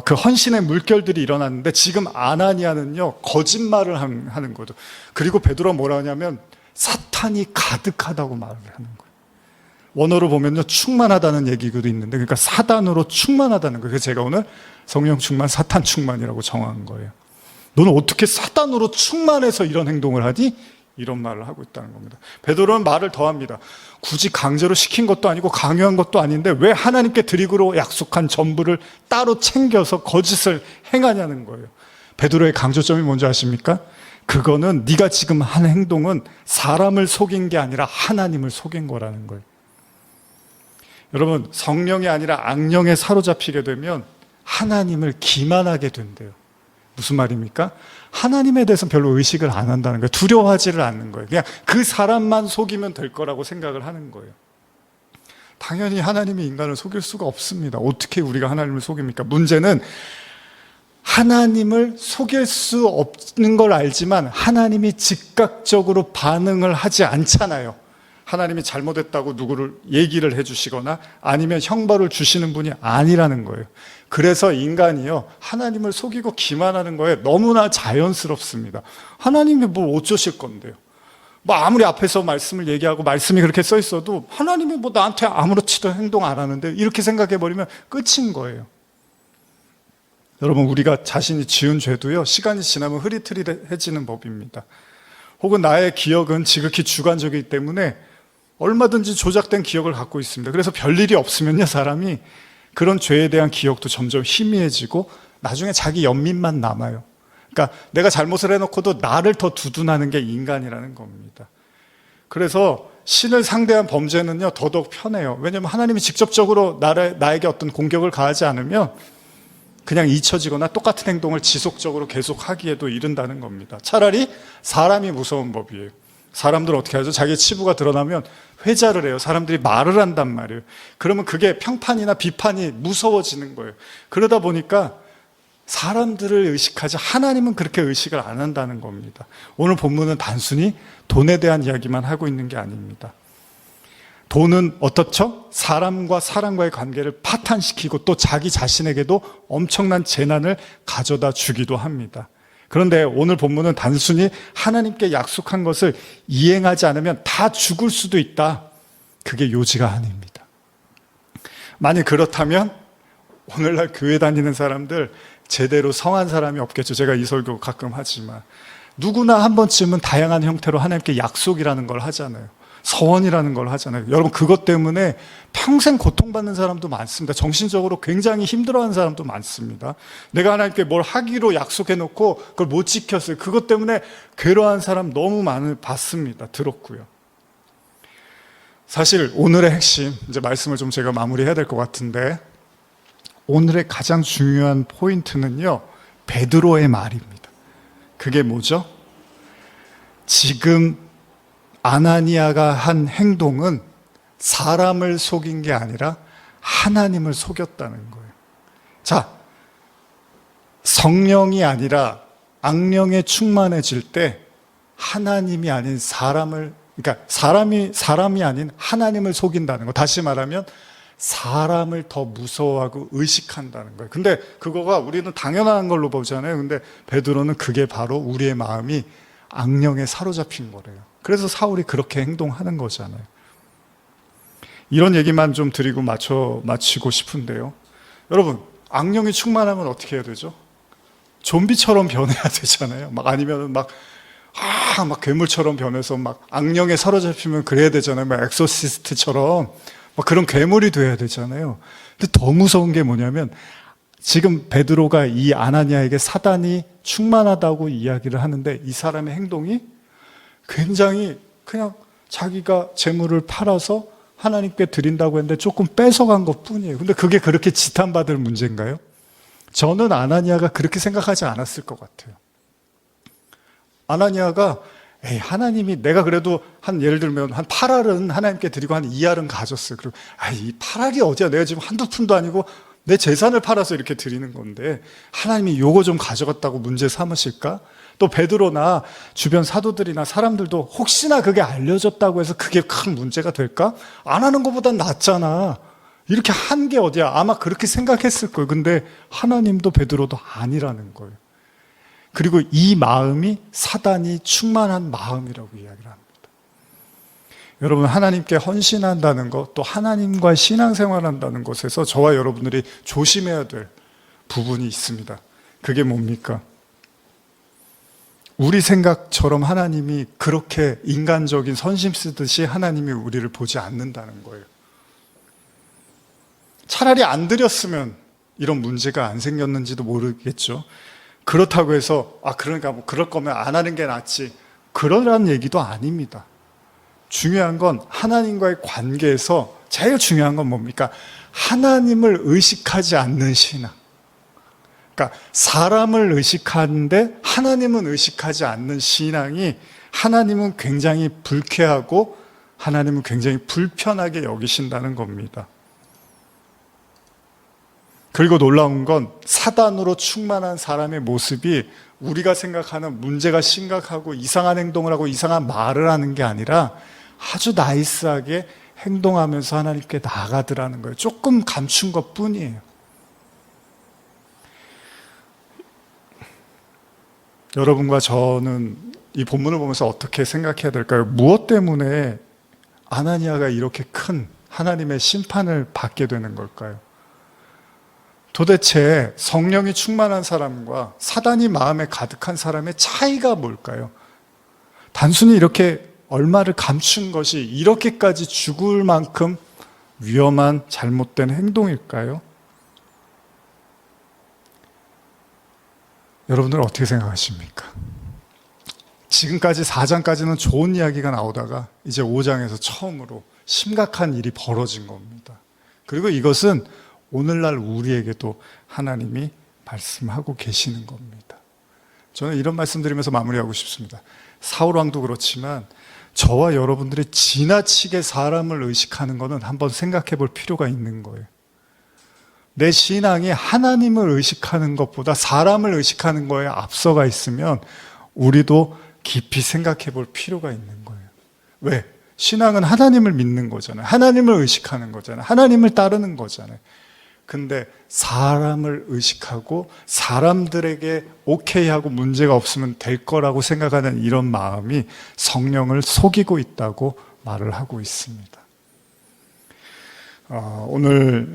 그 헌신의 물결들이 일어났는데, 지금 아나니아는요 거짓말을 하는 거죠. 그리고 베드로가 뭐라 하냐면 사탄이 가득하다고 말을 하는 거예요. 원어로 보면요 충만하다는 얘기도 있는데, 그러니까 사단으로 충만하다는 거예요. 그래서 제가 오늘 성령 충만, 사탄 충만이라고 정한 거예요. 너는 어떻게 사단으로 충만해서 이런 행동을 하니? 이런 말을 하고 있다는 겁니다. 베드로는 말을 더합니다. 굳이 강제로 시킨 것도 아니고 강요한 것도 아닌데 왜 하나님께 드리기로 약속한 전부를 따로 챙겨서 거짓을 행하냐는 거예요. 베드로의 강조점이 뭔지 아십니까? 그거는 네가 지금 한 행동은 사람을 속인 게 아니라 하나님을 속인 거라는 거예요. 여러분, 성령이 아니라 악령에 사로잡히게 되면 하나님을 기만하게 된대요. 무슨 말입니까? 하나님에 대해서 별로 의식을 안 한다는 거예요. 두려워하지를 않는 거예요. 그냥 그 사람만 속이면 될 거라고 생각을 하는 거예요. 당연히 하나님이 인간을 속일 수가 없습니다. 어떻게 우리가 하나님을 속입니까? 문제는 하나님을 속일 수 없는 걸 알지만 하나님이 즉각적으로 반응을 하지 않잖아요. 하나님이 잘못했다고 누구를 얘기를 해주시거나 아니면 형벌을 주시는 분이 아니라는 거예요. 그래서 인간이요, 하나님을 속이고 기만하는 거에 너무나 자연스럽습니다. 하나님이 뭘 어쩌실 건데요? 뭐 아무리 앞에서 말씀을 얘기하고 말씀이 그렇게 써 있어도 하나님이 뭐 나한테 아무렇지도 행동 안 하는데 이렇게 생각해 버리면 끝인 거예요. 여러분, 우리가 자신이 지은 죄도요, 시간이 지나면 흐릿흐릿해지는 법입니다. 혹은 나의 기억은 지극히 주관적이기 때문에 얼마든지 조작된 기억을 갖고 있습니다. 그래서 별일이 없으면요, 사람이 그런 죄에 대한 기억도 점점 희미해지고 나중에 자기 연민만 남아요. 그러니까 내가 잘못을 해놓고도 나를 더 두둔하는 게 인간이라는 겁니다. 그래서 신을 상대한 범죄는요, 더더욱 편해요. 왜냐하면 하나님이 직접적으로 나에게 어떤 공격을 가하지 않으면 그냥 잊혀지거나 똑같은 행동을 지속적으로 계속하기에도 이른다는 겁니다. 차라리 사람이 무서운 법이에요. 사람들은 어떻게 하죠? 자기 치부가 드러나면 회자를 해요. 사람들이 말을 한단 말이에요. 그러면 그게 평판이나 비판이 무서워지는 거예요. 그러다 보니까 사람들을 의식하지 하나님은 그렇게 의식을 안 한다는 겁니다. 오늘 본문은 단순히 돈에 대한 이야기만 하고 있는 게 아닙니다. 돈은 어떻죠? 사람과 사람과의 관계를 파탄시키고 또 자기 자신에게도 엄청난 재난을 가져다 주기도 합니다. 그런데 오늘 본문은 단순히 하나님께 약속한 것을 이행하지 않으면 다 죽을 수도 있다. 그게 요지가 아닙니다. 만약 그렇다면 오늘날 교회 다니는 사람들 제대로 성한 사람이 없겠죠. 제가 이 설교 가끔 하지만 누구나 한 번쯤은 다양한 형태로 하나님께 약속이라는 걸 하잖아요. 서원이라는 걸 하잖아요. 여러분, 그것 때문에 평생 고통받는 사람도 많습니다. 정신적으로 굉장히 힘들어하는 사람도 많습니다. 내가 하나님께 뭘 하기로 약속해놓고 그걸 못 지켰어요. 그것 때문에 괴로워하는 사람 너무 많이 봤습니다. 들었고요. 사실 오늘의 핵심, 이제 말씀을 좀 제가 마무리해야 될 것 같은데, 오늘의 가장 중요한 포인트는요, 베드로의 말입니다. 그게 뭐죠? 지금 아나니아가 한 행동은 사람을 속인 게 아니라 하나님을 속였다는 거예요. 자, 성령이 아니라 악령에 충만해질 때 하나님이 아닌 그러니까 사람이 아닌 하나님을 속인다는 거. 다시 말하면 사람을 더 무서워하고 의식한다는 거예요. 근데 그거가 우리는 당연한 걸로 보잖아요. 근데 베드로는 그게 바로 우리의 마음이 악령에 사로잡힌 거래요. 그래서 사울이 그렇게 행동하는 거잖아요. 이런 얘기만 좀 드리고 마치고 싶은데요. 여러분, 악령이 충만하면 어떻게 해야 되죠? 좀비처럼 변해야 되잖아요. 아니면 막 괴물처럼 변해서 막 악령에 사로잡히면 그래야 되잖아요. 막 엑소시스트처럼 막 그런 괴물이 돼야 되잖아요. 근데 더 무서운 게 뭐냐면 지금 베드로가 이 아나니아에게 사단이 충만하다고 이야기를 하는데 이 사람의 행동이 굉장히 그냥 자기가 재물을 팔아서 하나님께 드린다고 했는데 조금 뺏어간 것 뿐이에요. 근데 그게 그렇게 지탄받을 문제인가요? 저는 아나니아가 그렇게 생각하지 않았을 것 같아요. 아나니아가 하나님이 내가 그래도 예를 들면 한 8알은 하나님께 드리고 한 2알은 가졌어요. 그리고 이 8알이 어디야? 내가 지금 한두 푼도 아니고 내 재산을 팔아서 이렇게 드리는 건데 하나님이 요거 좀 가져갔다고 문제 삼으실까? 또 베드로나 주변 사도들이나 사람들도 혹시나 그게 알려졌다고 해서 그게 큰 문제가 될까? 안 하는 것보단 낫잖아. 이렇게 한 게 어디야? 아마 그렇게 생각했을 거예요. 근데 하나님도 베드로도 아니라는 거예요. 그리고 이 마음이 사단이 충만한 마음이라고 이야기를 합니다. 여러분, 하나님께 헌신한다는 것, 또 하나님과 신앙생활한다는 것에서 저와 여러분들이 조심해야 될 부분이 있습니다. 그게 뭡니까? 우리 생각처럼 하나님이 그렇게 인간적인 선심 쓰듯이 하나님이 우리를 보지 않는다는 거예요. 차라리 안 드렸으면 이런 문제가 안 생겼는지도 모르겠죠. 그렇다고 해서 그러니까 뭐 그럴 거면 안 하는 게 낫지, 그러라는 얘기도 아닙니다. 중요한 건 하나님과의 관계에서 제일 중요한 건 뭡니까? 하나님을 의식하지 않는 신앙. 그러니까 사람을 의식하는데 하나님은 의식하지 않는 신앙이 하나님은 굉장히 불쾌하고 하나님은 굉장히 불편하게 여기신다는 겁니다. 그리고 놀라운 건 사단으로 충만한 사람의 모습이 우리가 생각하는 문제가 심각하고 이상한 행동을 하고 이상한 말을 하는 게 아니라 아주 나이스하게 행동하면서 하나님께 나아가더라는 거예요. 조금 감춘 것 뿐이에요. 여러분과 저는 이 본문을 보면서 어떻게 생각해야 될까요? 무엇 때문에 아나니아가 이렇게 큰 하나님의 심판을 받게 되는 걸까요? 도대체 성령이 충만한 사람과 사단이 마음에 가득한 사람의 차이가 뭘까요? 단순히 이렇게 얼마를 감춘 것이 이렇게까지 죽을 만큼 위험한 잘못된 행동일까요? 여러분들은 어떻게 생각하십니까? 지금까지 4장까지는 좋은 이야기가 나오다가 이제 5장에서 처음으로 심각한 일이 벌어진 겁니다. 그리고 이것은 오늘날 우리에게도 하나님이 말씀하고 계시는 겁니다. 저는 이런 말씀 드리면서 마무리하고 싶습니다. 사울왕도 그렇지만 저와 여러분들이 지나치게 사람을 의식하는 것은 한번 생각해 볼 필요가 있는 거예요. 내 신앙이 하나님을 의식하는 것보다 사람을 의식하는 거에 앞서가 있으면 우리도 깊이 생각해 볼 필요가 있는 거예요. 왜? 신앙은 하나님을 믿는 거잖아요. 하나님을 의식하는 거잖아요. 하나님을 따르는 거잖아요. 근데 사람을 의식하고 사람들에게 오케이 하고 문제가 없으면 될 거라고 생각하는 이런 마음이 성령을 속이고 있다고 말을 하고 있습니다. 오늘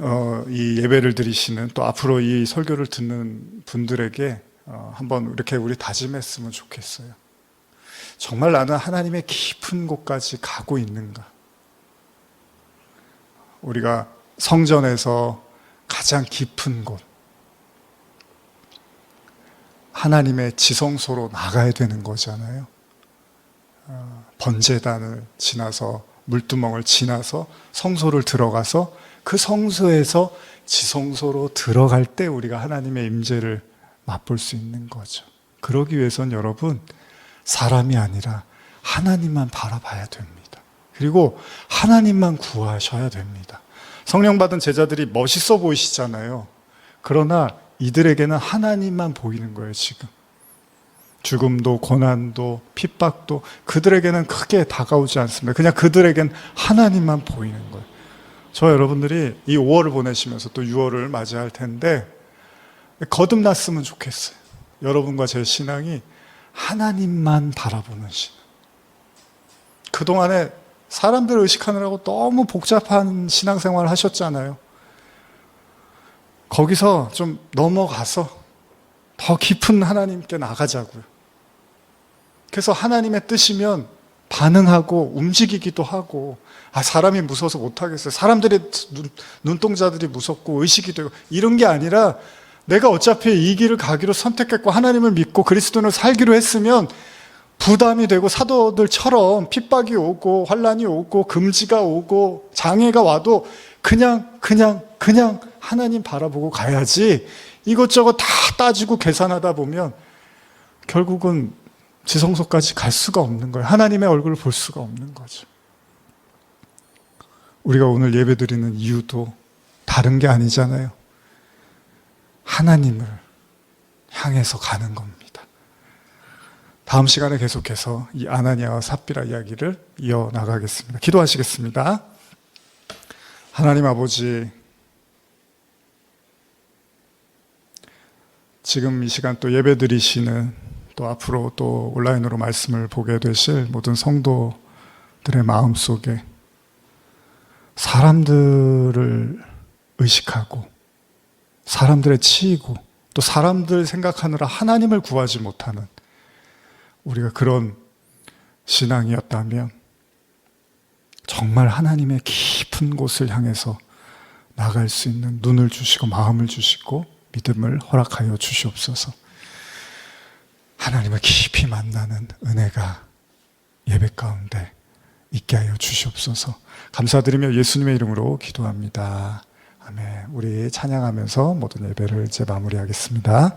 이 예배를 드리시는 또 앞으로 이 설교를 듣는 분들에게 한번 이렇게 우리 다짐했으면 좋겠어요. 정말 나는 하나님의 깊은 곳까지 가고 있는가? 우리가 성전에서 가장 깊은 곳, 하나님의 지성소로 나가야 되는 거잖아요. 번제단을 지나서 물두멍을 지나서 성소를 들어가서 그 성소에서 지성소로 들어갈 때 우리가 하나님의 임재를 맛볼 수 있는 거죠. 그러기 위해선 여러분 사람이 아니라 하나님만 바라봐야 됩니다. 그리고 하나님만 구하셔야 됩니다. 성령 받은 제자들이 멋있어 보이시잖아요. 그러나 이들에게는 하나님만 보이는 거예요. 지금 죽음도 고난도 핍박도 그들에게는 크게 다가오지 않습니다. 그냥 그들에겐 하나님만 보이는 거예요. 저 여러분들이 이 5월을 보내시면서 또 6월을 맞이할 텐데 거듭났으면 좋겠어요. 여러분과 제 신앙이 하나님만 바라보는 신앙. 그동안에 사람들을 의식하느라고 너무 복잡한 신앙생활을 하셨잖아요. 거기서 좀 넘어가서 더 깊은 하나님께 나가자고요. 그래서 하나님의 뜻이면 반응하고 움직이기도 하고, 사람이 무서워서 못하겠어요. 사람들이 눈동자들이 무섭고 의식이 되고 이런 게 아니라 내가 어차피 이 길을 가기로 선택했고 하나님을 믿고 그리스도를 살기로 했으면 부담이 되고 사도들처럼 핍박이 오고 환난이 오고 금지가 오고 장애가 와도 그냥 하나님 바라보고 가야지, 이것저것 다 따지고 계산하다 보면 결국은 지성소까지 갈 수가 없는 거예요. 하나님의 얼굴을 볼 수가 없는 거죠. 우리가 오늘 예배드리는 이유도 다른 게 아니잖아요. 하나님을 향해서 가는 겁니다. 다음 시간에 계속해서 이 아나니아와 삽비라 이야기를 이어나가겠습니다. 기도하시겠습니다. 하나님 아버지, 지금 이 시간 또 예배 드리시는, 또 앞으로 또 온라인으로 말씀을 보게 되실 모든 성도들의 마음속에 사람들을 의식하고 사람들에 치이고 또 사람들 생각하느라 하나님을 구하지 못하는 우리가 그런 신앙이었다면 정말 하나님의 깊은 곳을 향해서 나갈 수 있는 눈을 주시고 마음을 주시고 믿음을 허락하여 주시옵소서. 하나님을 깊이 만나는 은혜가 예배 가운데 있게 하여 주시옵소서. 감사드리며 예수님의 이름으로 기도합니다. 아멘. 우리 찬양하면서 모든 예배를 이제 마무리하겠습니다.